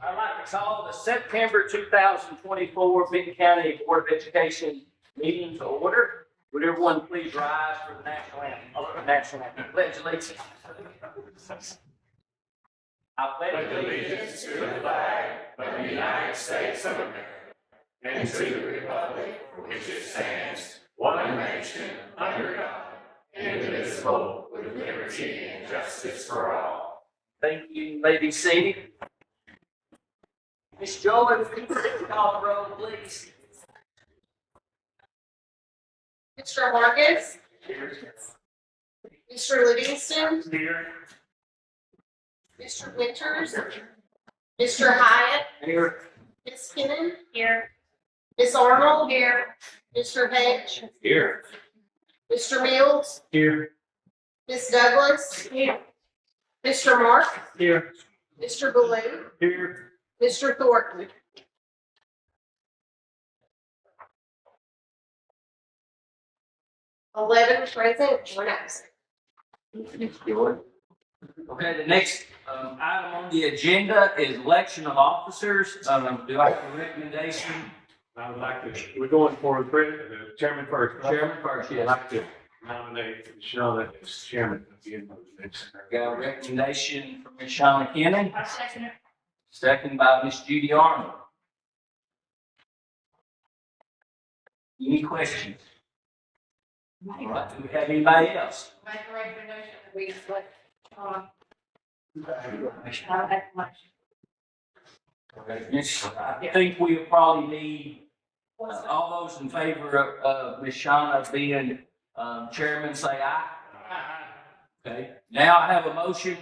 I'd like to call the September 2024 Benton County Board of Education meeting to order. Would everyone please rise for the national anthem? Pledge allegiance. I pledge Allegiance to the flag of the United States of America and to the republic for which it stands, one nation, under God, indivisible, with liberty and justice for all. Thank you. You may be seated. Ms. Joy, if you could call the roll, please. Mr. Marcus? Mr. Livingston? Here. Mr. Winters? Mr. Hyatt? Here. Ms. Kinnon? Here. Ms. Arnold? Here. Mr. Hedge? Here. Mr. Mills? Here. Ms. Douglas? Here. Mr. Mark? Here. Mr. Baloo? Here. Mr. Thornton? $11 present, 1 absent. Okay, the next item on the agenda is election of officers. Do I have a recommendation? I would like to, we're going for the chairman first. Chairman first, I'd yes. like to nominate Shauna as chairman of the next. Got a recommendation from Ms. Shauna Kennan, I second it. second by Ms. Judy Arnold. Any questions? All right, do we have anybody else? Make a recommendation that we select, Yes, I think we'll probably need, all those in favor of Ms. Shauna being chairman, say aye. Okay, now I have a motion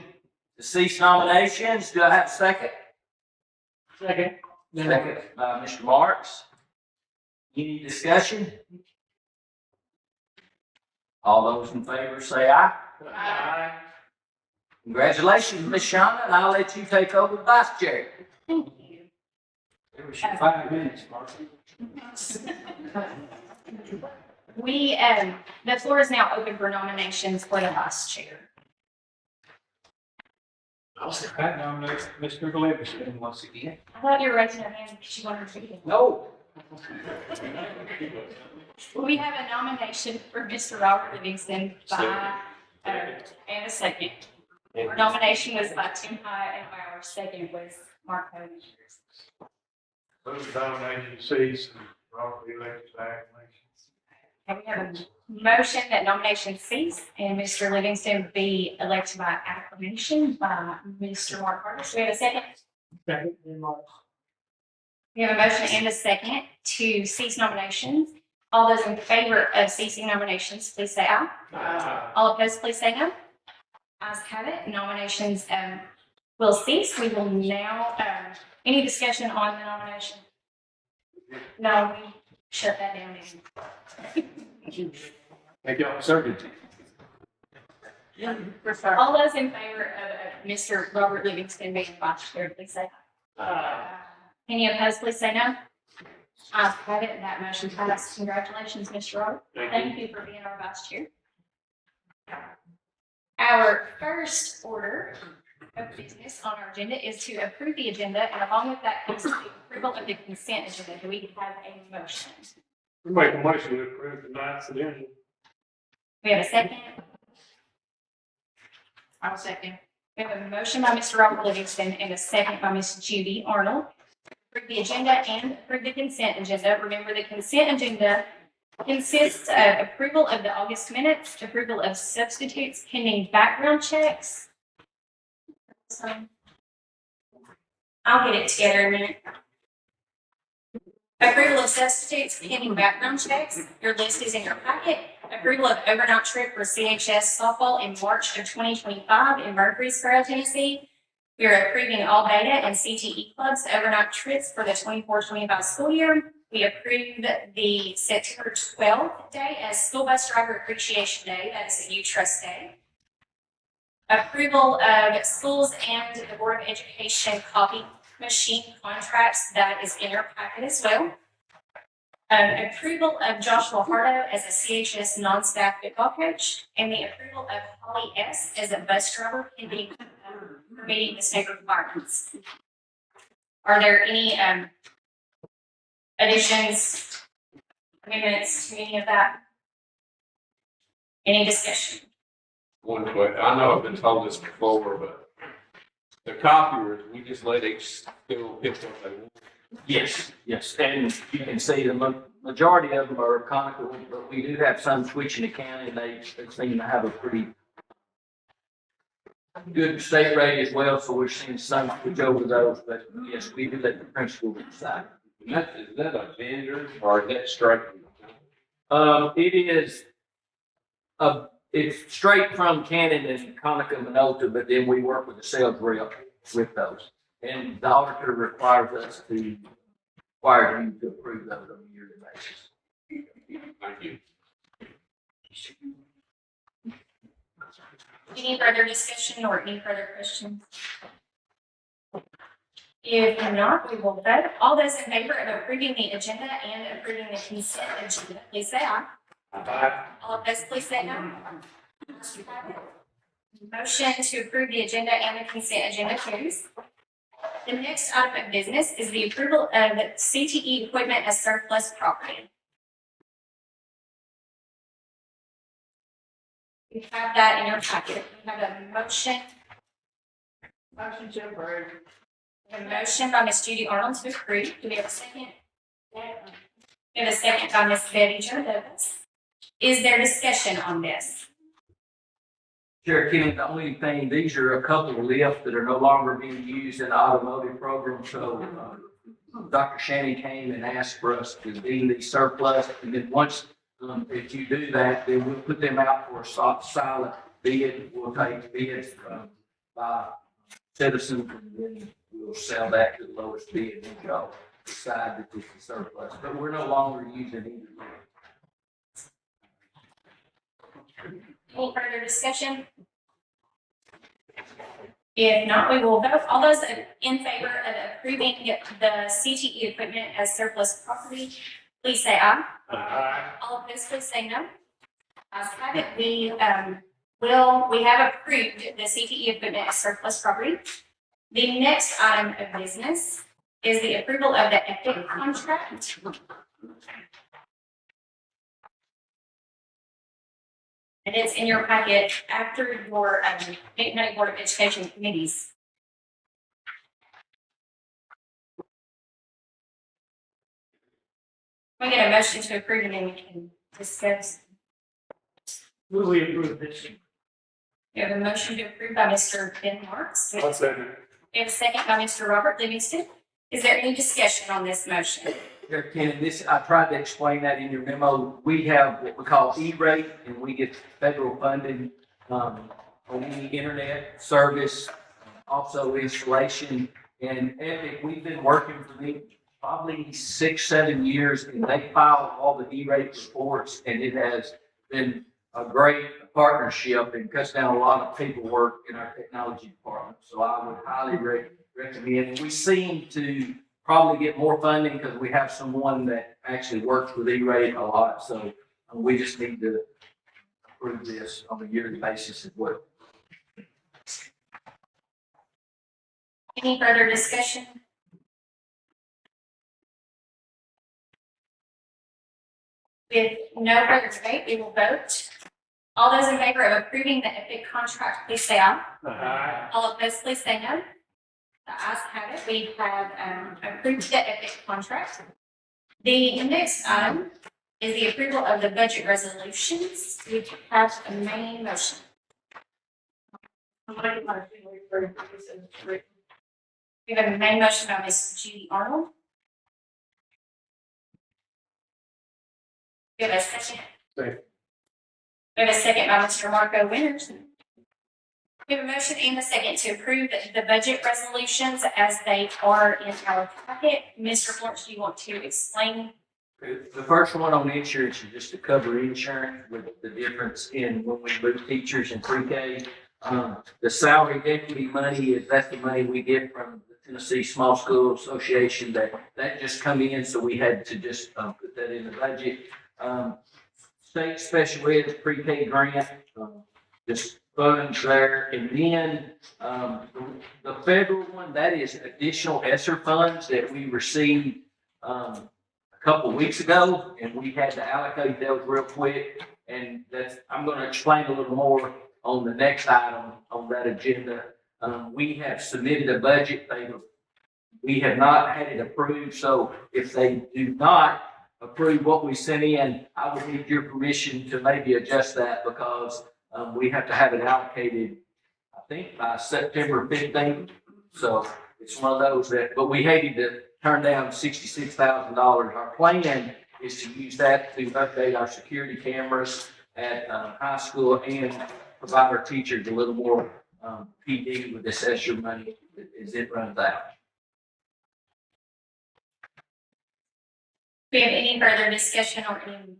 to cease nominations. Do I have a second? Second. Second by Mr. Marks. Any discussion? All those in favor say aye. Aye. Congratulations, Ms. Shauna, and I'll let you take over the vice chair. Thank you. It was your 5 minutes, Marcy. We, the floor is now open for nominations for the vice chair. I nominate Mr. Livingston once again. I thought you were raising your hand because you wanted to be. No. We have a nomination for Mr. Robert Livingston by, and a second. Our nomination was by Tim Hyatt and our second was Mark Hogan. Move the nomination cease and Robert be elected by acclamation. And we have a motion that nomination cease and Mr. Livingston be elected by acclamation by Mr. Mark Harris. We have a second. Second, Mark. We have a motion and a second to cease nominations. All those in favor of ceasing nominations, please say aye. Aye. All opposed, please say no. Ayes have it. Nominations will cease. We will now, any discussion on the nomination? No, we shut that down. Thank y'all for serving. All those in favor of Mr. Robert Livingston being vice chair, please say aye. Any opposed, please say no. Ayes have it. That motion passed. Congratulations, Mr. Robert. Thank you for being our vice chair. Our first order of business on our agenda is to approve the agenda, and along with that comes the approval of the consent agenda. Do we have a motion? We make a motion to approve tonight's agenda. We have a second. I'll second. We have a motion by Mr. Robert Livingston and a second by Ms. Judy Arnold. Approve the agenda and approve the consent agenda. Remember, the consent agenda consists of approval of the August minutes, approval of substitutes pending background checks. I'll get it together in a minute. Approval of substitutes pending background checks. Your list is in your packet. Approval of overnight trip for CHS softball in March of 2025 in Murfreesboro, Tennessee. We are approving all beta and CTE clubs overnight trips for the 24-25 school year. We approved the September 12th day as School Bus Driver Appreciation Day. That is a U-Trust Day. Approval of schools and the Board of Education copy machine contracts. That is in your packet as well. Approval of Joshua Hardo as a CHS non-staff football coach, and the approval of Holly S. as a bus driver pending meeting the state requirements. Are there any, additions, amendments to any of that? Any discussion? One question, I know I've been told this before, but the copiers, we just let each school pick what they want. Yes, yes, and you can see the majority of them are conical, but we do have some switching to county, and they seem to have a pretty good state rate as well, so we're seeing some switch over those, but yes, we do let the principal decide. Is that a vendor or is that straight from the company? It is, it's straight from Canon and Conica Minolta, but then we work with the sales rep with those. And the auditor requires us to, require you to approve those on a yearly basis. Thank you. Any further discussion or any further questions? If not, we will vote. All those in favor of approving the agenda and approving the consent agenda, please say aye. Aye. All opposed, please say no. Motion to approve the agenda and the consent agenda carries. The next item of business is the approval of CTE equipment as surplus property. You have that in your packet. We have a motion. Motion to approve. A motion by Ms. Judy Arnold to approve. Do we have a second? We have a second by Ms. Betty Jo Davis. Is there discussion on this? Chair Kenny, the only thing, these are a couple of lifts that are no longer being used in the automotive program, so Dr. Shannon came and asked for us to deem these surplus, and then once, if you do that, then we'll put them out for a silent bid. We'll take bids by citizens, and then we'll sell that to the lowest bid, and y'all decide that this is surplus, but we're no longer using either. Any further discussion? If not, we will vote. All those in favor of approving the CTE equipment as surplus property, please say aye. Aye. All opposed, please say no. Ayes have it. We have approved the CTE equipment as surplus property. The next item of business is the approval of the EPIC contract. And it's in your packet after your Benton County Board of Education committees. We get a motion to approve and then we can discuss. Will we approve this? We have a motion to approve by Mr. Ben Marks. One second. We have a second by Mr. Robert Livingston. Is there any discussion on this motion? Chair Kenny, this, I tried to explain that in your memo. We have what we call E-rate, and we get federal funding on any internet service, also installation. And Epic, we've been working for them probably 6, 7 years, and they file all the E-rate reports, and it has been a great partnership and cuts down a lot of paperwork in our technology department. So I would highly recommend, and we seem to probably get more funding because we have someone that actually works with E-rate a lot. So we just need to approve this on a yearly basis as well. Any further discussion? With no further debate, we will vote. All those in favor of approving the EPIC contract, please say aye. Aye. All opposed, please say no. The ayes have it. We have approved the EPIC contract. The next item is the approval of the budget resolutions. We have a main motion. We have a main motion by Ms. Judy Arnold. We have a second. Second. We have a second by Mr. Marco Winters. We have a motion and a second to approve the budget resolutions as they are in our packet. Mr. Florence, do you want to explain? The first one on insurance is just to cover insurance with the difference in when we move teachers in pre-K. The salary equity money that's the money we get from the Tennessee Small School Association that just come in, so we had to just put that in the budget. State special ed pre-K grant, just funds there. And then, the federal one, that is additional ESSER funds that we received, a couple of weeks ago, and we had to allocate those real quick. And that's, I'm gonna explain a little more on the next item on that agenda. We have submitted a budget, we have not had it approved, so if they do not approve what we sent in, I would need your permission to maybe adjust that because, we have to have it allocated, I think, by September 15th. So it's one of those that, but we hated to turn down $66,000. Our plan is to use that to update our security cameras at, high school and provide our teachers a little more, PD with this extra money as it runs out. Do we have any further discussion or any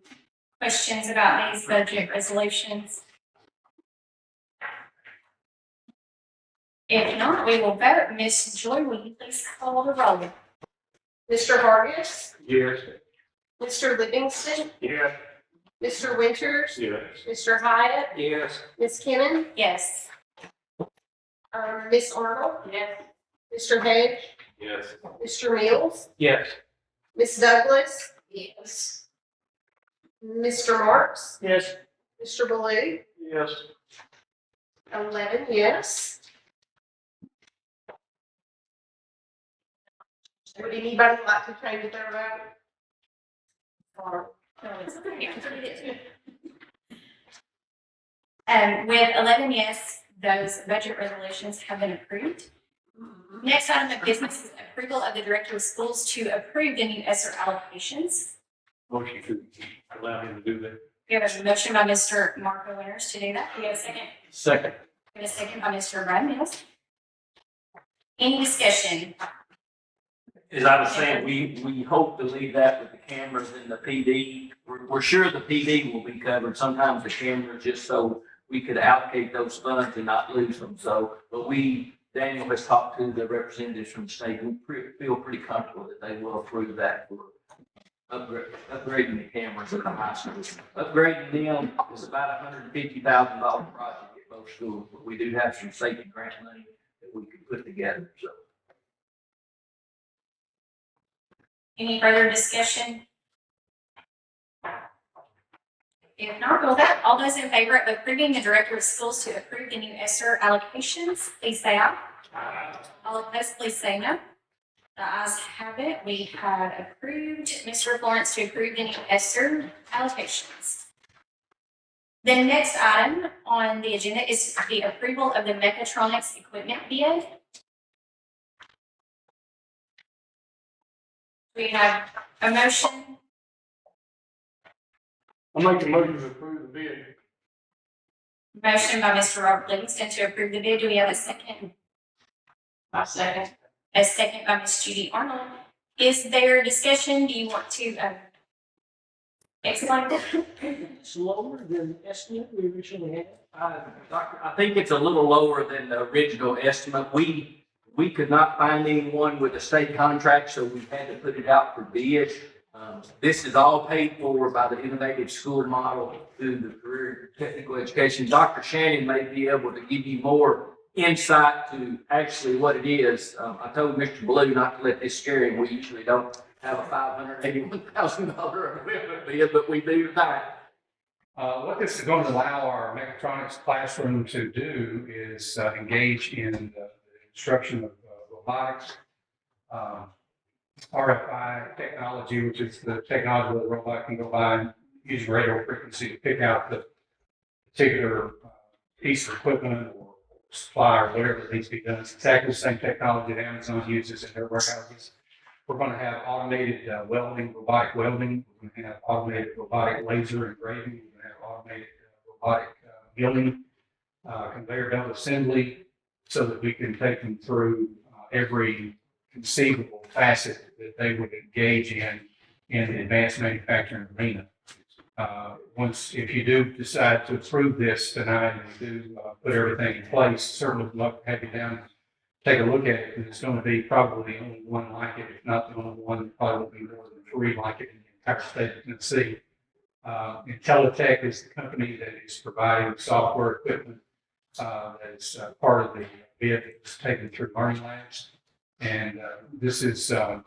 questions about these budget resolutions? If not, we will vote. Ms. Joy, will you please call the roll? Mr. Vargas, Yes. Mr. Livingston, Yes. Mr. Winters, Yes. Mr. Hyatt, Yes. Ms. Kinnon, Yes. Ms. Arnold, Yes. Mr. Hedge, Yes. Mr. Mills, Yes. Ms. Douglas. Yes. Mr. Marks, Yes. Mr. Baloo, Yes. 11 yes. Would anybody like to change their vote? With 11 yes, those budget resolutions have been approved. Next item of business is approval of the director of schools to approve the new ESSER allocations. Motion to allow him to do that. We have a motion by Mr. Marco Winters to do that. We have a second. Second. We have a second by Mr. Brad Mills. Any discussion? As I was saying, we hope to leave that with the cameras and the PD. We're sure the PD will be covered. Sometimes the cameras, just so we could allocate those funds and not lose them. So, but Daniel has talked to the representatives from the state. We feel pretty comfortable that they will approve that for upgrading the cameras at the high school. Upgrading them is about $150,000 project at both schools, but we do have some safety grant money that we could put together, so. Any further discussion? If not, we'll vote. All those in favor of approving the director of schools to approve the new ESSER allocations, please say aye. All opposed, please say no. The ayes have it. We have approved Mr. Florence to approve the new ESSER allocations. The next item on the agenda is the approval of the mechatronics equipment bid. We have a motion. I'll make a motion to approve the bid. Motion by Mr. Robert Livingston to approve the bid. Do we have a second? I second. A second by Ms. Judy Arnold. Is there discussion? Do you want to, explain? It's lower than the estimate we originally had. Doctor, I think it's a little lower than the original estimate. We could not find anyone with a state contract, so we had to put it out for bid. This is all paid for by the innovative school model through the career technical education. Dr. Shannon may be able to give you more insight to actually what it is. I told Mr. Blue not to let this scare him. We usually don't have a $581,000 equipment bid, but we do tonight. What this is going to allow our mechatronics classroom to do is engage in the instruction of robotics, RFI technology, which is the technology that the robot can go by and use radio frequency to pick out the particular piece of equipment or supply or whatever that needs to be done. It's exactly the same technology that Amazon uses in their warehouses. We're going to have automated welding, robotic welding. We're going to have automated robotic laser engraving. We're going to have automated robotic milling, conveyor belt assembly, so that we can take them through every conceivable facet that they would engage in the advanced manufacturing arena. If you do decide to approve this tonight and you do put everything in place, certainly would love to have you down, take a look at it, because it's going to be probably the only one like it, if not the only one, probably will be more than 3 like it in the entire state of Tennessee. Intelitech is the company that is providing software equipment as part of the bid that's taken through Learning Labs. And this is, I've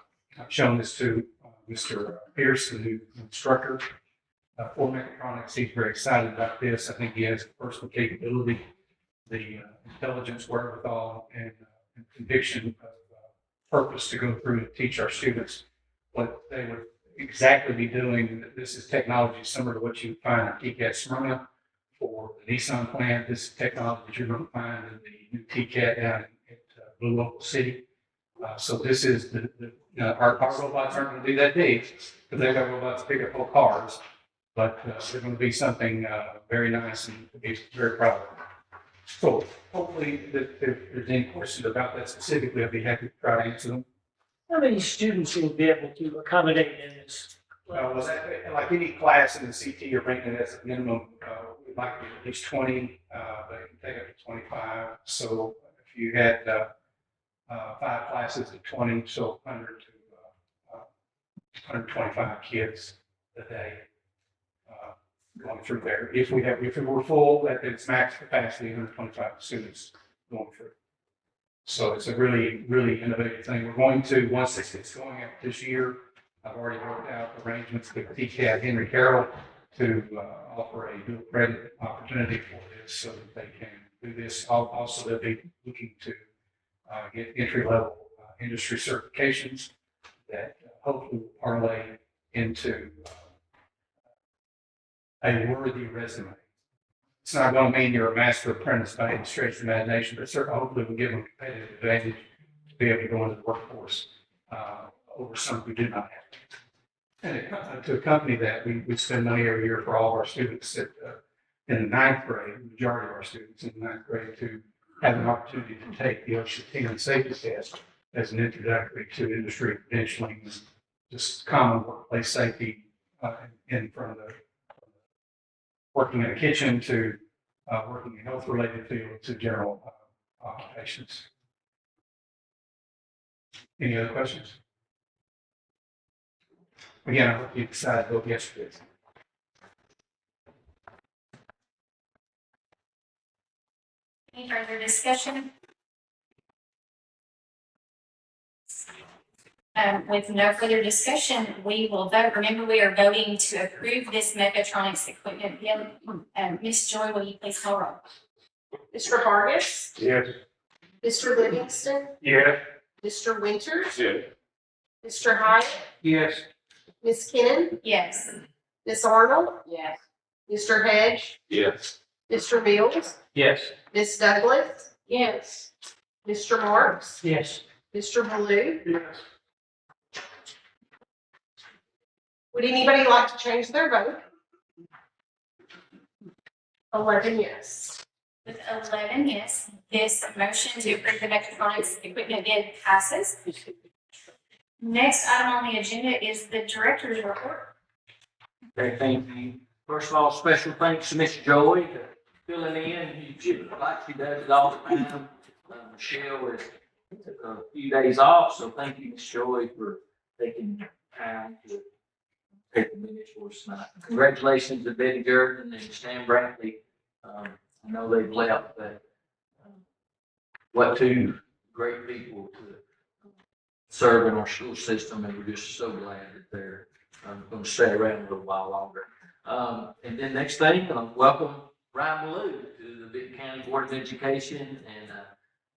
shown this to Mr. Pierce, the new instructor for mechatronics. He's very excited about this. I think he has the personal capability, the intelligence, wherewithal, and conviction of purpose to go through and teach our students what they would exactly be doing. This is technology similar to what you would find at TCAT Smyrna for the Nissan plant. This is technology that you're going to find in the new TCAT down at Blue Oval City. So this is our robots aren't going to do that big because they've got robots to pick up whole cars, but they're going to be something very nice and to be very proud of. So hopefully if there's any questions about that specifically, I'll be happy to try to answer them. How many students will be able to accommodate in this? Was that, like any class in the CT or ranking as a minimum, we'd like to be at least 20, but it can take up to 25. So if you had 5 classes of 20, so 100 to 125 kids a day going through there. If it were full, that it's max capacity, 125 students going through. So it's a really, really innovative thing. We're going to, once this gets going after this year, I've already worked out arrangements with TCAT Henry Carroll to offer a dual credit opportunity for this so that they can do this. Also, they'll be looking to get entry-level industry certifications that hopefully will parlay into a worthy resume. It's not going to mean you're a master apprentice by any stretch of the imagination, but certainly hopefully will give them a competitive advantage to be able to go into the workforce over some who do not have to. And to accompany that, we spend money every year for all of our students in the 9th grade, the majority of our students in the 9th grade, to have an opportunity to take the OSHA 10 safety test as an introductory to industry credentialing and just common workplace safety in front of the working in a kitchen to working in health-related field to general occupations. Any other questions? Again, I hope you decided to vote yes for this. Any further discussion? With no further discussion, we will vote. Remember, we are voting to approve this mechatronics equipment bill. Ms. Joy, will you please call roll? Mr. Vargas, Yes. Mr. Livingston, Yes. Mr. Winters, Yes. Mr. Hyatt, Yes. Ms. Kinnon, Yes. Ms. Arnold, Yes. Mr. Hedge, Yes. Mr. Mills, Yes. Ms. Douglas, Yes. Mr. Marks, Yes. Mr. Baloo. Yes. Would anybody like to change their vote? 11 yes. With 11 yes, this motion to approve the mechatronics equipment bid passes. Next item on the agenda is the director's report. Okay, thank you. First of all, special thanks to Miss Joy for filling in. Like she does it all the time. Michelle took a few days off, so thank you, Miss Joy, for taking time to take the minutes for us tonight. Congratulations to Betty Jordan and Stan Brantley. I know they've left, but what two great people to serve in our school system, and we're just so glad that they're going to stay around a little while longer. And then next thing, welcome Ryan Ballou to the Benton County Board of Education, and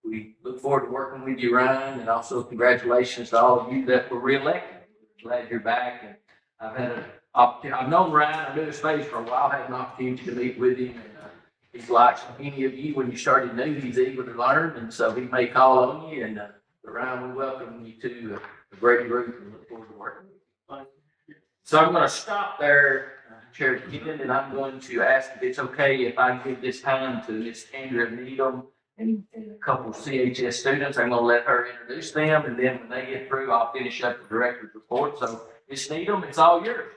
we look forward to working with you, Ryan, and also congratulations to all of you that were reelected. Glad you're back, and I've had an opportunity. I've known Ryan, I knew his face for a while, had an opportunity to meet with him, and he's like any of you when you started new, he's eager to learn, and so he may call on you, and but Ryan, we welcome you to a great group and look forward to working with you. So I'm going to stop there, Chair Gideon, and I'm going to ask if it's okay if I give this time to Miss Andrea Needham and a couple of CHS students. I'm going to let her introduce them, and then when they get through, I'll finish up the director's report. So Miss Needham, it's all yours.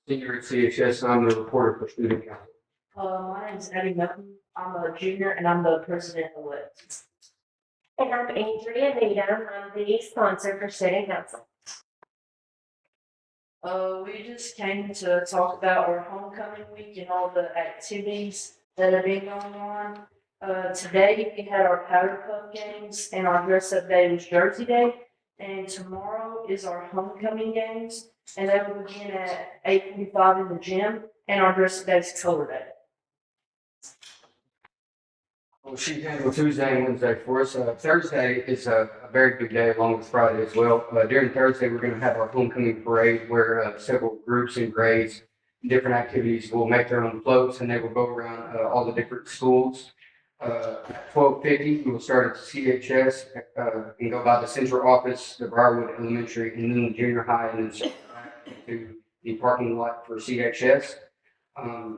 Senior at CHS, I'm the reporter for student council. My name's Eddie Melton. I'm a junior and I'm the president elect. And I'm Andrea Needham. I'm the sponsor for student council. We just came to talk about our homecoming week and all the activities that have been going on. Today we had our powder puff games and our dress up day was Jersey Day. And tomorrow is our homecoming games and that will begin at 8:45 in the gym and our dress up day is color day. Well, she handled Tuesday and Wednesday for us. Thursday is a very big day along with Friday as well. During Thursday, we're going to have our homecoming parade where several groups and grades, different activities will make their own floats and they will go around all the different schools. At 12:50, we will start at the CHS and go by the central office, the Briarwood Elementary, and then the junior high, and then circle back to the parking lot for CHS.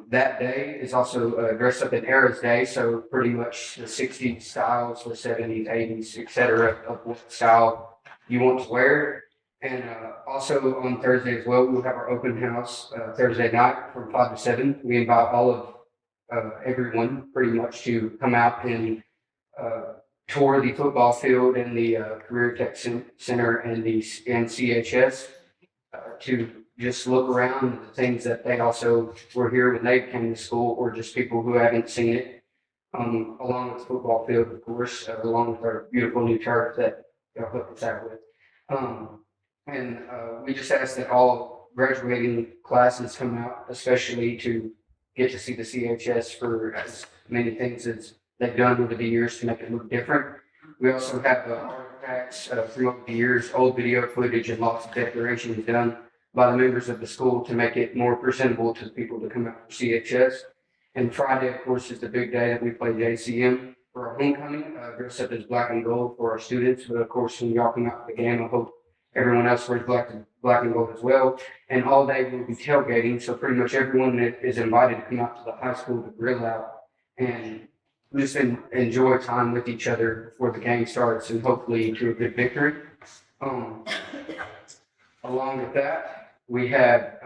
That day is also dressed up in Era's Day, so pretty much the 60s styles, the 70s, 80s, etc. of what style you want to wear. And also on Thursday as well, we'll have our open house Thursday night from 5 to 7. We invite all of everyone pretty much to come out and tour the football field and the Career Tech Center and CHS to just look around at the things that they also were here when they came to school, or just people who haven't seen it, along with the football field, of course, along with our beautiful new turf that y'all hooked us out with. We just ask that all graduating classes come out, especially to get to see the CHS for as many things as they've done over the years to make it look different. We also have artifacts from over the years, old video footage, and lots of decorations done by the members of the school to make it more presentable to the people to come out for CHS. And Friday, of course, is the big day that we play JCM for our homecoming, dressed up as black and gold for our students. But of course, when y'all come out for the game, I hope everyone else wears black and gold as well. And all day we'll be tailgating, so pretty much everyone that is invited to come out to the high school to grill out and just enjoy time with each other before the game starts and hopefully to a good victory. Along with that, we have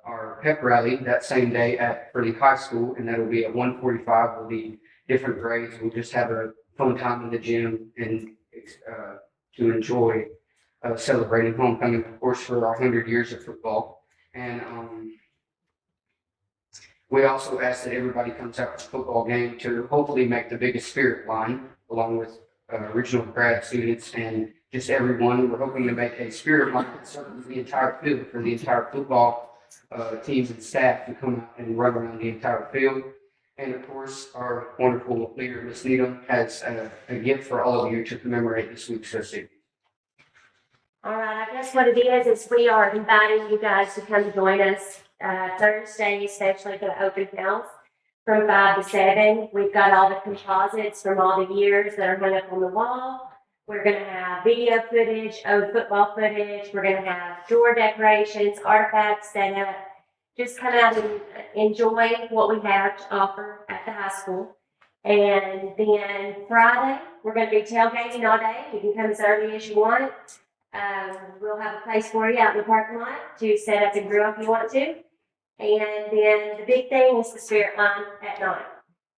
our pep rally that same day for the high school, and that'll be at 1:45 with the different grades. We'll just have a fun time in the gym and to enjoy celebrating homecoming, of course, for our 100 years of football. And we also ask that everybody comes out to the football game to hopefully make the biggest spirit line, along with original grad students and just everyone. We're hoping to make a spirit line that circles the entire field for the entire football teams and staff to come out and run around the entire field. And of course, our wonderful leader, Ms. Needham, has a gift for all of you to commemorate this week's festivities. All right, I guess what it is we are inviting you guys to come join us Thursday, especially for the open house from 5 to 7. We've got all the composites from all the years that are hung up on the wall. We're going to have video footage, old football footage. We're going to have door decorations, artifacts set up. Just come out and enjoy what we have to offer at the high school. And then Friday, we're going to be tailgating all day. You can come as early as you want. We'll have a place for you out in the parking lot to set up and grill if you want to. And then the big thing is the spirit line at night.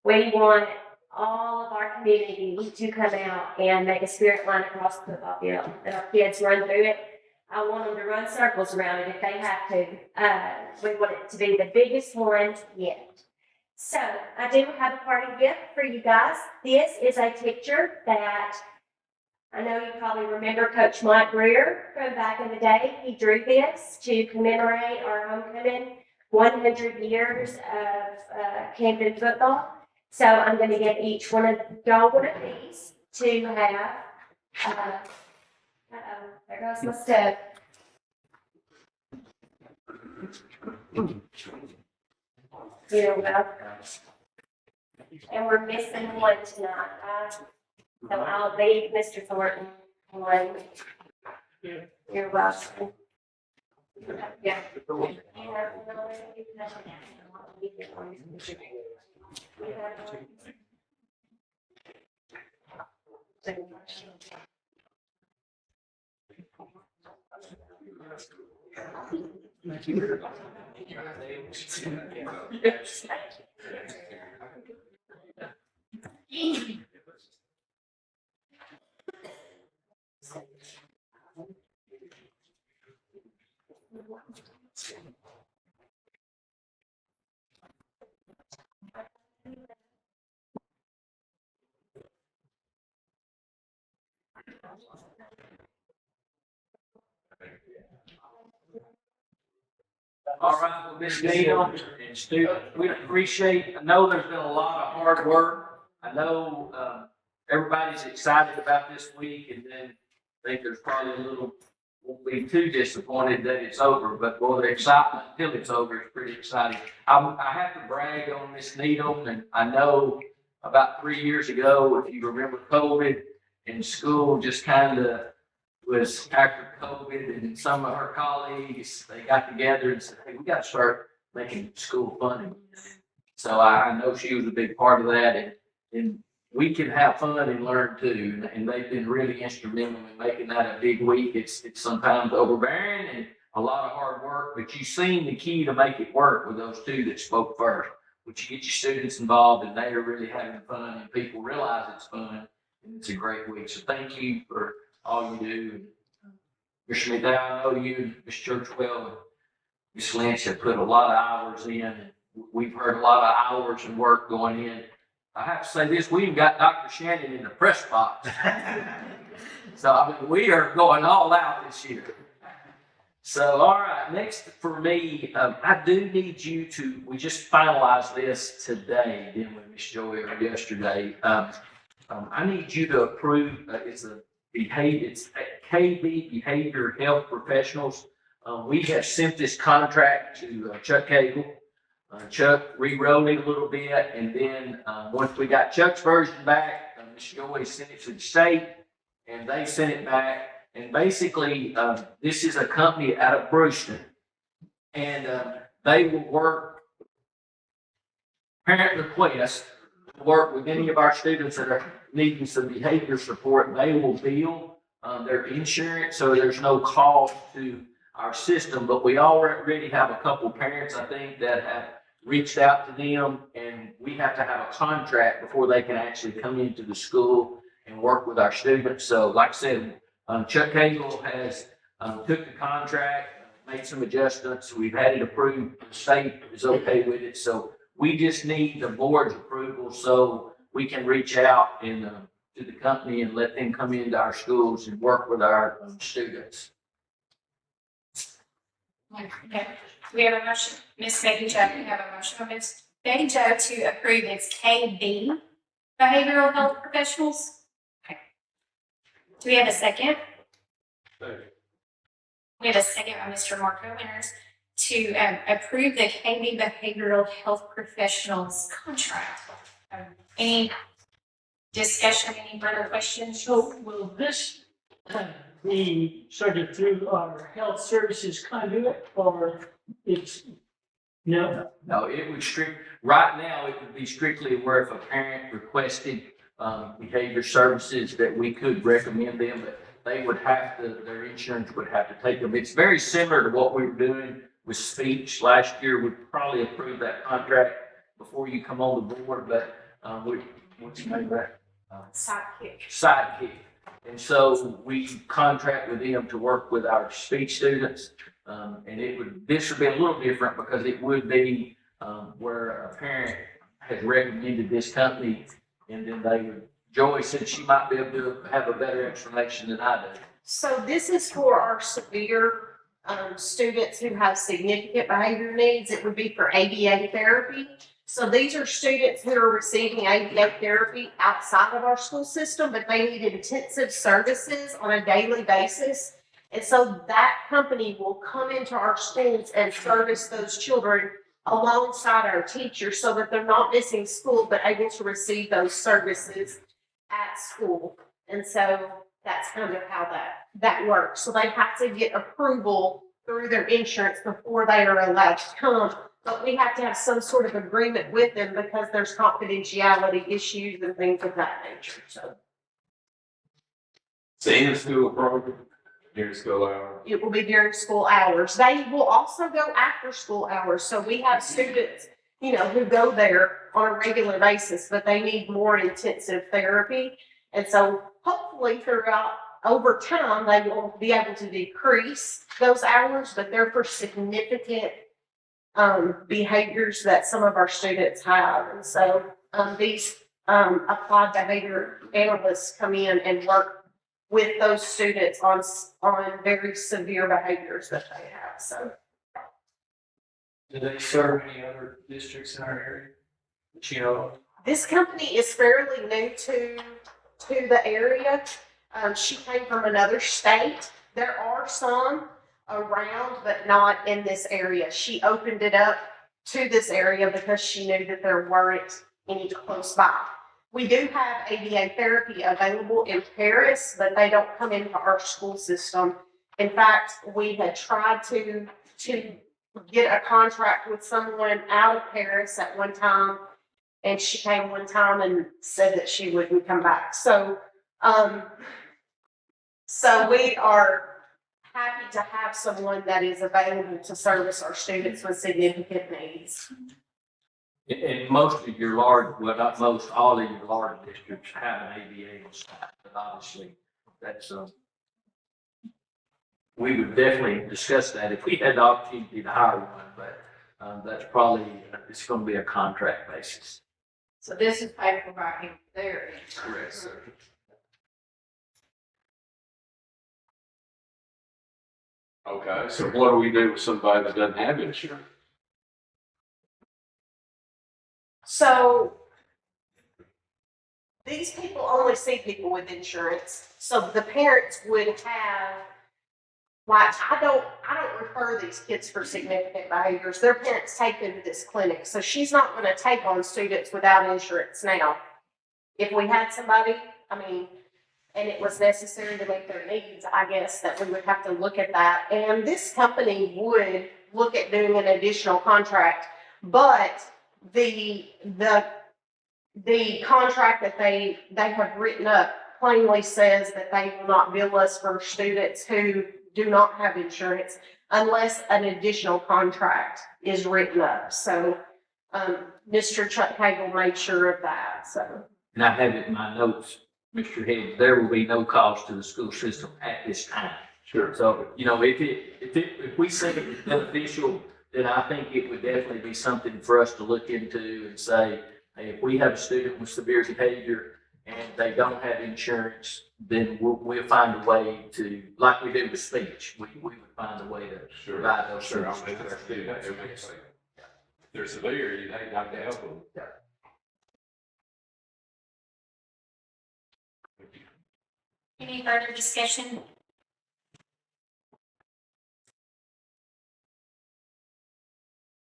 We want all of our community to come out and make a spirit line across the football field. And our kids run through it. I want them to run circles around it if they have to. We want it to be the biggest one yet. So I do have a party gift for you guys. This is a picture that I know you probably remember Coach Mike Greer from back in the day. He drew this to commemorate our homecoming 100 years of Camden football. So I'm going to give each one of y'all one of these to have. There goes my stove. You're welcome. And we're missing one tonight. So I'll leave Mr. Thornton one. You're welcome. Yeah. All right, well, Ms. Needham and students, we appreciate, I know there's been a lot of hard work. I know, everybody's excited about this week, and then I think there's probably a little, won't be too disappointed that it's over, but boy, the excitement until it's over is pretty exciting. I have to brag on Ms. Needham, and I know about 3 years ago, if you remember COVID, and school just kind of was after COVID, and some of her colleagues, they got together and said, hey, we got to start making school fun again. So I know she was a big part of that, and we can have fun and learn too. And they've been really instrumental in making that a big week. It's sometimes overbearing and a lot of hard work, but you've seen the key to make it work with those two that spoke first. But you get your students involved and they are really having fun and people realize it's fun and it's a great week. So thank you for all you do. Mr. McDowell, I know you and Ms. Churchwell and Ms. Lynch have put a lot of hours in, and we've heard a lot of hours and work going in. I have to say this, we even got Dr. Shannon in the press box. So, I mean, we are going all out this year. So, all right, next for me, I do need you to, we just finalized this today, didn't we, Ms. Joy, or yesterday. I need you to approve, it's KB Behavior Health Professionals. We have sent this contract to Chuck Cagle. Chuck rewrote it a little bit, and then once we got Chuck's version back, Ms. Joy sent it to the state, and they sent it back. And basically, this is a company out of Brewston, and they will work, parent request, work with any of our students that are needing some behavior support. They will bill their insurance, so there's no cost to our system. But we already have a couple parents, I think, that have reached out to them, and we have to have a contract before they can actually come into the school and work with our students. So, like I said, Chuck Cagle has took the contract, made some adjustments. We've had it approved. The state is okay with it. So we just need the board's approval so we can reach out and to the company and let them come into our schools and work with our students. Okay, we have a motion, Ms. Betty Jo, we have a motion from Ms. Betty Jo to approve its KB Behavioral Health Professionals. Okay. Do we have a second? Second. We have a second by Mr. Marco Winters to approve the KB Behavioral Health Professionals contract. Any discussion, any further questions? So will this be started through our health services conduit, or it's, no? No, it would right now, it would be strictly where if a parent requested behavior services that we could recommend them, but they would have to, their insurance would have to take them. It's very similar to what we were doing with speech last year. We'd probably approve that contract before you come on the board, but what's the name of that? Sidekick. And so we contract with them to work with our speech students. And this would be a little different because it would be where a parent had recommended this company, and then they would, Joy said she might be able to have a better explanation than I do. So this is for our severe students who have significant behavior needs. It would be for ABA therapy. So these are students who are receiving ABA therapy outside of our school system, but they need intensive services on a daily basis. And so that company will come into our schools and service those children alongside our teachers so that they're not missing school, but able to receive those services at school. And so that's kind of how that works. So they have to get approval through their insurance before they are allowed to come. But we have to have some sort of agreement with them because there's confidentiality issues and things of that nature. So In school program, during school hours. it will be during school hours. They will also go after school hours. So we have students who go there on a regular basis, but they need more intensive therapy. And so hopefully throughout, over time, they will be able to decrease those hours, but they're for significant behaviors that some of our students have. And so these applied behavior analysts come in and work with those students on very severe behaviors that they have. So Do they serve any other districts in our area? That you know of? this company is fairly new to the area. She came from another state. There are some around, but not in this area. She opened it up to this area because she knew that there weren't any close by. We do have ABA therapy available in Paris, but they don't come into our school system. In fact, we had tried to get a contract with someone out of Paris at one time, and she came one time and said that she wouldn't come back. So we are happy to have someone that is available to service our students with significant needs. And most of your large, well, not most, all of your large districts have an ABA on staff, but obviously that's, we would definitely discuss that if we had the opportunity to hire one, but, that's probably, it's gonna be a contract basis. So this is paid for by him there. Correct, sir. Okay, so what do we do with somebody that doesn't have insurance? So these people only see people with insurance. So the parents would have, like, I don't refer these kids for significant behaviors. Their parents take them to this clinic. So she's not going to take on students without insurance now. If we had somebody, and it was necessary to meet their needs, I guess that we would have to look at that. And this company would look at doing an additional contract, but the contract that they have written up plainly says that they will not bill us for students who do not have insurance unless an additional contract is written up. So Mr. Chuck Cagle made sure of that. So, And I have it in my notes, Mr. Higgs, there will be no cost to the school system at this time. Sure. So, if we see it as beneficial, then I think it would definitely be something for us to look into and say, hey, if we have a student with severe behavior and they don't have insurance, then we'll find a way to, like we do with speech, we would find a way to provide those services to our students. If they're severe, you'd hate not to help them. Yeah. Any further discussion?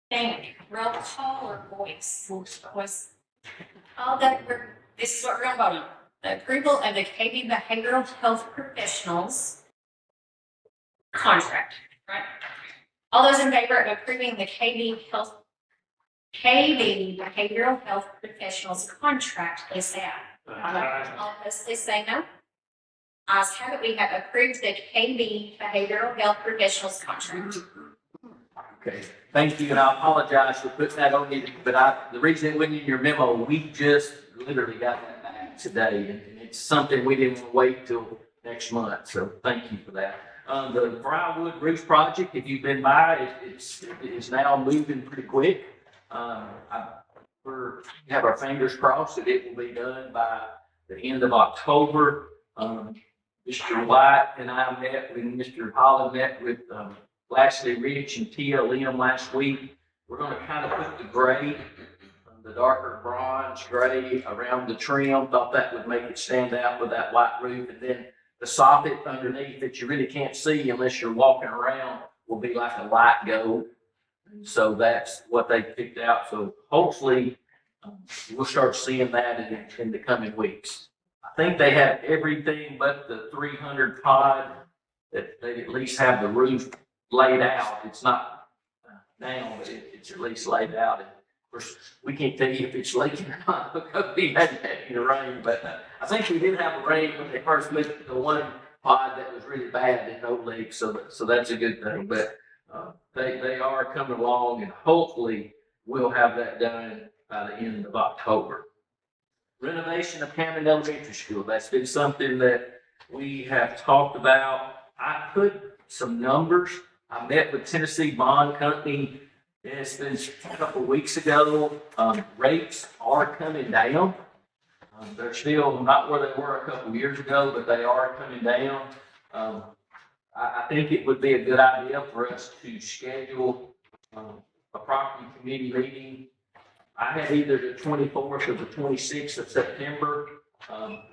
Think roll call or voice? Voice. All that this is what we're gonna vote on. The approval of the KB Behavioral Health Professionals contract, right? All those in favor of approving the KB Behavioral Health Professionals contract, please say aye. All opposed, please say no. Ayes have it, we have approved the KB Behavioral Health Professionals contract. Okay, thank you, and I apologize for putting that on you, but the reason it went in your memo, we just literally got that back today, and it's something we didn't want to wait till next month, so thank you for that. The Briarwood Roof Project, if you've been by, it's now moving pretty quick. We have our fingers crossed that it will be done by the end of October. Mr. White and I met with Mr. Holland, met with Lashley Rich and TLM last week. We're going to kind of put the gray, the darker bronze gray around the trim. Thought that would make it stand out with that white roof. And then the soffit underneath that you really can't see unless you're walking around will be like a light gold. So that's what they picked out. So hopefully we'll start seeing that in the coming weeks. I think they have everything but the 300 pod that they at least have the roof laid out. It's not now, but it's at least laid out. And of course, we can't tell you if it's leaking or not because we hadn't had any rain. But I think we did have a rain when they first lit the one pod that was really bad and no leaks. So that's a good thing. But they are coming along, and hopefully we'll have that done by the end of October. Renovation of Hammond Elementary School, that's been something that we have talked about. I put some numbers. I met with Tennessee Bond Company, it's been a couple of weeks ago. Rates are coming down. They're still not where they were a couple of years ago, but they are coming down. I think it would be a good idea for us to schedule a property committee meeting. I had either the 24th or the 26th of September,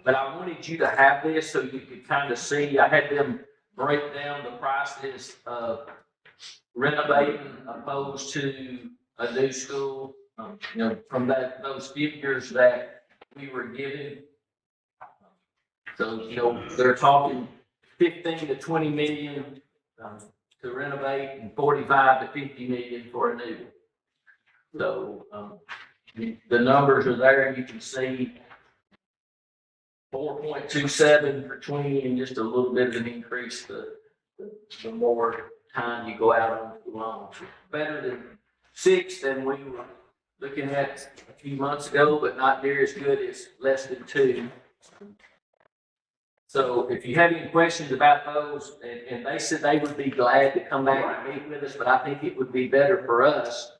but I wanted you to have this so you could kind of see. I had them break down the prices of renovating opposed to a new school. From those figures that we were given. So, they're talking 15 to 20 million to renovate and 45 to 50 million for a new. So, the numbers are there. You can see 4.27 for 20 and just a little bit of an increase the more time you go out on the loan. Better than 6 than we were looking at a few months ago, but not near as good as less than 2. So if you have any questions about those, and they said they would be glad to come back and meet with us, but I think it would be better for us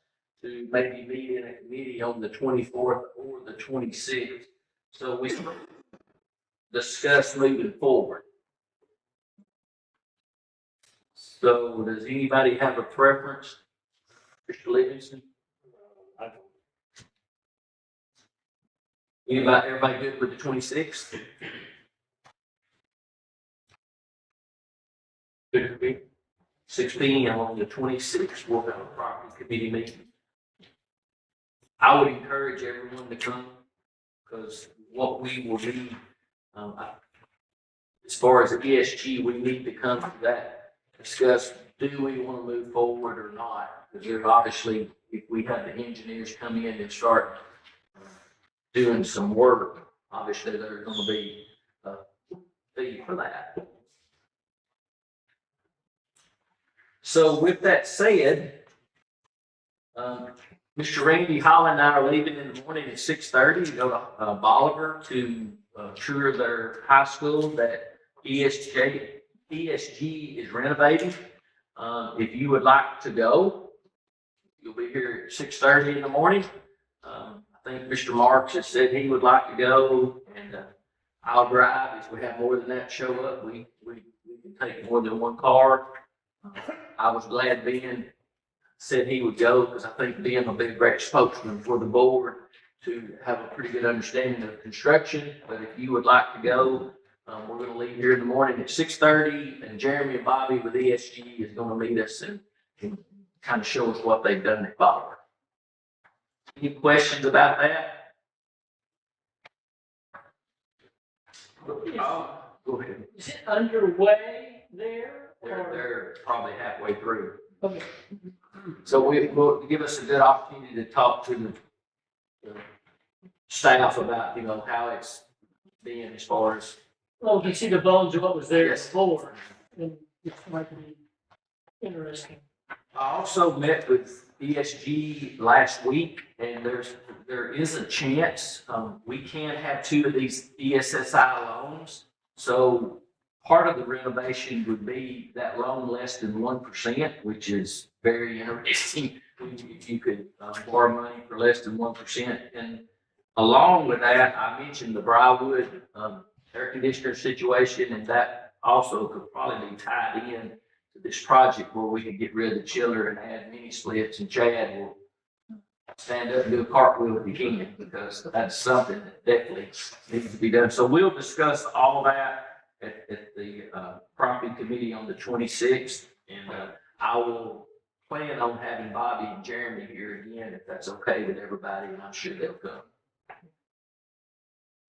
to maybe meet in a committee on the 24th or the 26th. So we discuss moving forward. So does anybody have a preference? Mr. Livingston? Everybody good with the 26th? Good for me. 6 p.m. on the 26th, we'll have a property committee meeting. I would encourage everyone to come because what we will need, as far as the ESG, we need to come to that, discuss, do we want to move forward or not? Because there's obviously, if we have the engineers come in and start doing some work, obviously there's going to be a fee for that. So with that said, Mr. Randy Holland and I are leaving in the morning at 6:30 to go to Bolivar to tour their high school that ESG is renovating. If you would like to go, you'll be here at 6:30 in the morning. I think Mr. Marks has said he would like to go, and I'll drive. If we have more than that show up, we can take more than one car. I was glad Ben said he would go because I think Ben will be a great spokesman for the board to have a pretty good understanding of construction. But if you would like to go, we're going to leave here in the morning at 6:30, and Jeremy and Bobby with ESG is going to meet us and kind of show us what they've done at Bolivar. Any questions about that? Oh, go ahead. Is it underway there? They're probably halfway through. Okay. So will give us a good opportunity to talk to the staff about, how it's been as far as. Well, we can see the bones of what was there Yes. before, and it might be interesting. I also met with ESG last week, and there is a chance, we can have 2 of these ESSI loans. So part of the renovation would be that loan less than 1%, which is very interesting. If you could borrow money for less than 1%. And along with that, I mentioned the Briarwood air conditioner situation, and that also could probably be tied in to this project where we could get rid of the chiller and add mini splits, and Chad will stand up and do a cartwheel if he can, because that's something that definitely needs to be done. So we'll discuss all that at the property committee on the 26th, and I will plan on having Bobby and Jeremy here again, if that's okay with everybody, and I'm sure they'll come.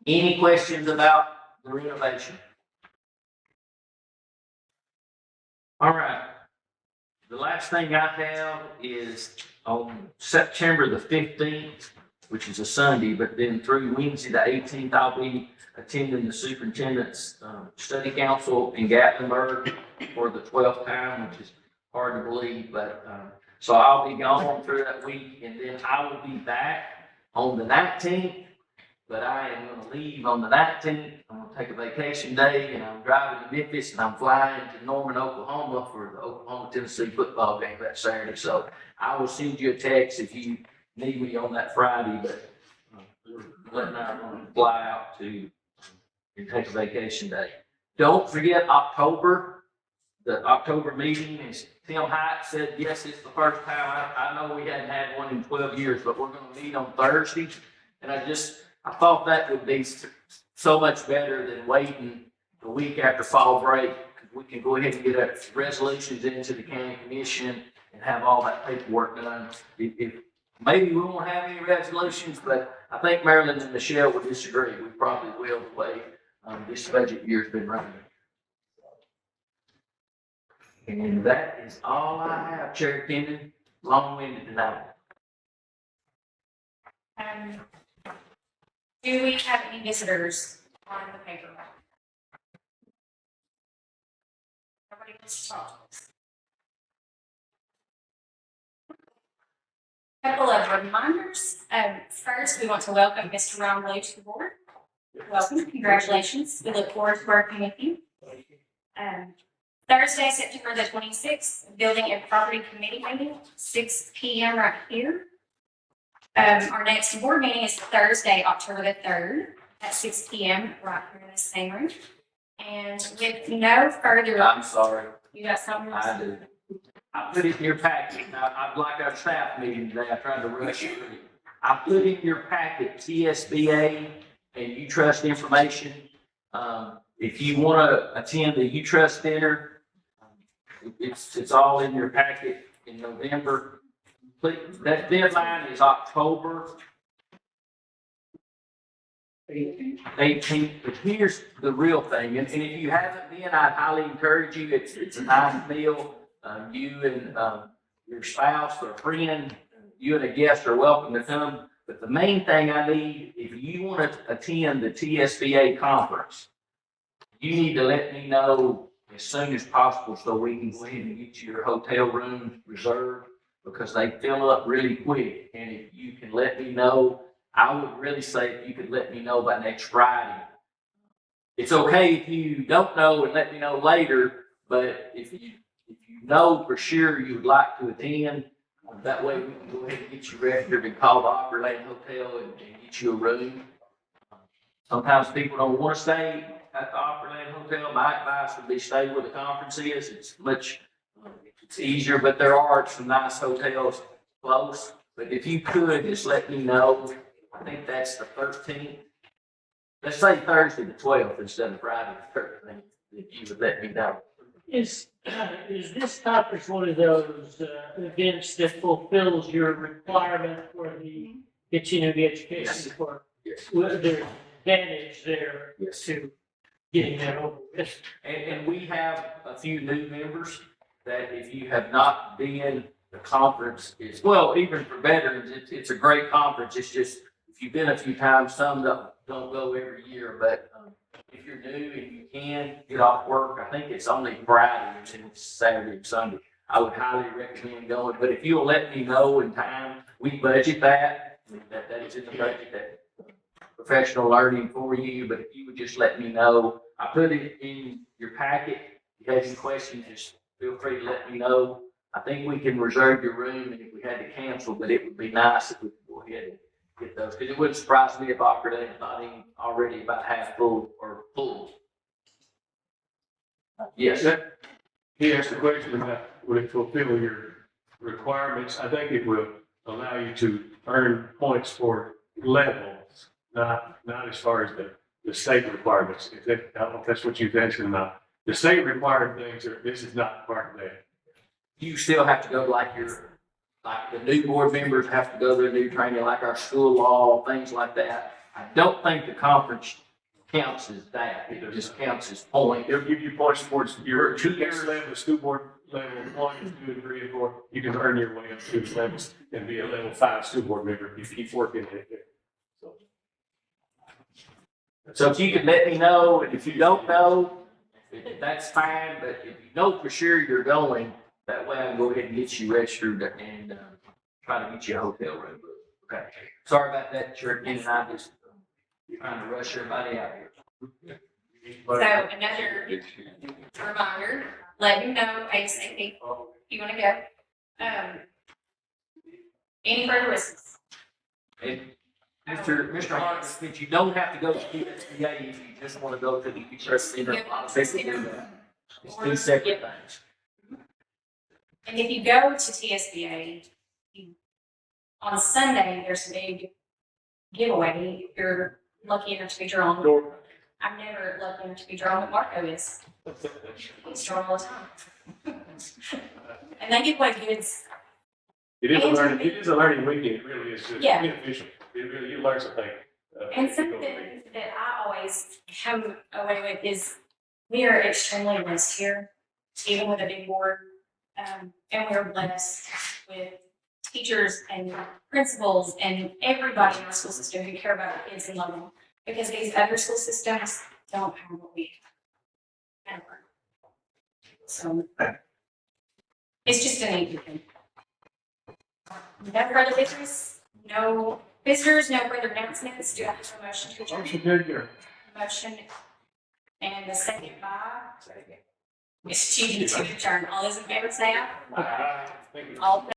Any questions about the renovation? All right. The last thing I have is on September the 15th, which is a Sunday, but then through Wednesday the 18th, I'll be attending the superintendent's study council in Gatlinburg for the 12th time, which is hard to believe, but So I'll be gone through that week, and then I will be back on the 19th. But I am gonna leave on the 19th. I'm gonna take a vacation day, and I'm driving to Memphis, and I'm flying to Norman, Oklahoma for the Oklahoma-Tennessee football game that Saturday. So I will send you a text if you need me on that Friday, but letting I'm gonna fly out to and take a vacation day. Don't forget October, the October meeting, is Tim Hyatt said, yes, it's the first time. I know we hadn't had one in 12 years, but we're gonna meet on Thursday. And I thought that would be so much better than waiting the week after fall break. We can go ahead and get our resolutions into the county commission and have all that paperwork done. Maybe we won't have any resolutions, but I think Marilyn and Michelle would disagree. We probably will the way this budget year's been running. And that is all I have, Chair Kenyon. Long-winded tonight. Do we have any visitors on the paper? Nobody wants to talk to us. Couple of reminders. First, we want to welcome Mr. Ron Blue to the board. Welcome, congratulations. We look forward to working with you. Thursday, September the 26th, Building and Property Committee meeting, 6 p.m. right here. Our next board meeting is Thursday, October the 3rd at 6 p.m. right here in the same room. And with no further. I'm sorry. You got something else? I do. I put it in your packet. Now, I'd like our staff meeting today. I tried to rush it. I put in your packet TSBA and U-Trust information. If you want to attend the U-Trust dinner, it's all in your packet in November. That deadline is October 18th, but here's the real thing, and if you haven't been, I'd highly encourage you. It's a nice meal. You and your spouse or friend, you and a guest are welcome to come. But the main thing I need, if you want to attend the TSBA conference, you need to let me know as soon as possible so we can go ahead and get you your hotel room reserved, because they fill up really quick. And if you can let me know, I would really say if you could let me know by next Friday. It's okay if you don't know and let me know later, but if you know for sure you would like to attend, that way we can go ahead and get you registered and call the Opryland Hotel and get you a room. Sometimes people don't want to stay at the Opryland Hotel. My advice would be stay where the conference is. It's easier, but there are some nice hotels close. But if you could, just let me know. I think that's the 13th. Let's say Thursday the 12th instead of Friday the 13th, if you would let me know. Is this conference one of those events that fulfills your requirement for the continuing education Yes. for? Yes. Well, there's an advantage there Yes. to getting that over with. And we have a few new members that if you have not been, the conference is, well, even for veterans, it's a great conference. It's just, if you've been a few times, some don't go every year, but if you're new and you can get off work, I think it's only Friday and it's Saturday and Sunday. I would highly recommend going, but if you'll let me know in time, we budget that. That is in the budget, that professional learning for you, but if you would just let me know. I put it in your packet. If you have any questions, just feel free to let me know. I think we can reserve your room and if we had to cancel, but it would be nice if we could go ahead and get those, because it wouldn't surprise me if Opryland is not even already about half full or full. Yes. He asked the question about would it fulfill your requirements? I think it will allow you to earn points for levels, not as far as the state requirements. I don't know if that's what you've answered or not. The state required things this is not part of that. You still have to go like the new board members have to go to their new training, like our school law, things like that. I don't think the conference counts as that. It just counts as points. It'll give you points towards your next level, the school board level 1, 2, and 3, and 4. You can earn your way up to the levels and be a level 5 school board member if you keep working at it. So if you could let me know, and if you don't know, that's fine, but if you know for sure you're going, That way I can go ahead and get you registered and, try to get you a hotel room booked. Okay. Sorry about that, Sheriff, and I just trying to rush everybody out here. So another reminder, let him know ASAP if you wanna go. Any further business? And Mr. Harkins, but you don't have to go to the SBA if you just wanna go to the Express Center. They can do that. It's two separate things. And if you go to TSBA, on Sunday, there's a big giveaway. If you're lucky enough to be drawn. I'm never lucky enough to be drawn, but Marco is. He's drawn all the time. And they give away goods. It is a learning weekend, it really is just Yeah. beneficial. It really, you learn something. And something that I always come away with is we are extremely blessed here, even with a big board. And we're blessed with teachers and principals and everybody in our school system who care about our kids and love them. Because these other school systems don't have what we have. Ever. So it's just a neat thing. No further visitors, no further announcements. Do I have a motion to adjourn? Motion and the second by Ms. Judy to adjourn. All those in favor say aye. Thank you. All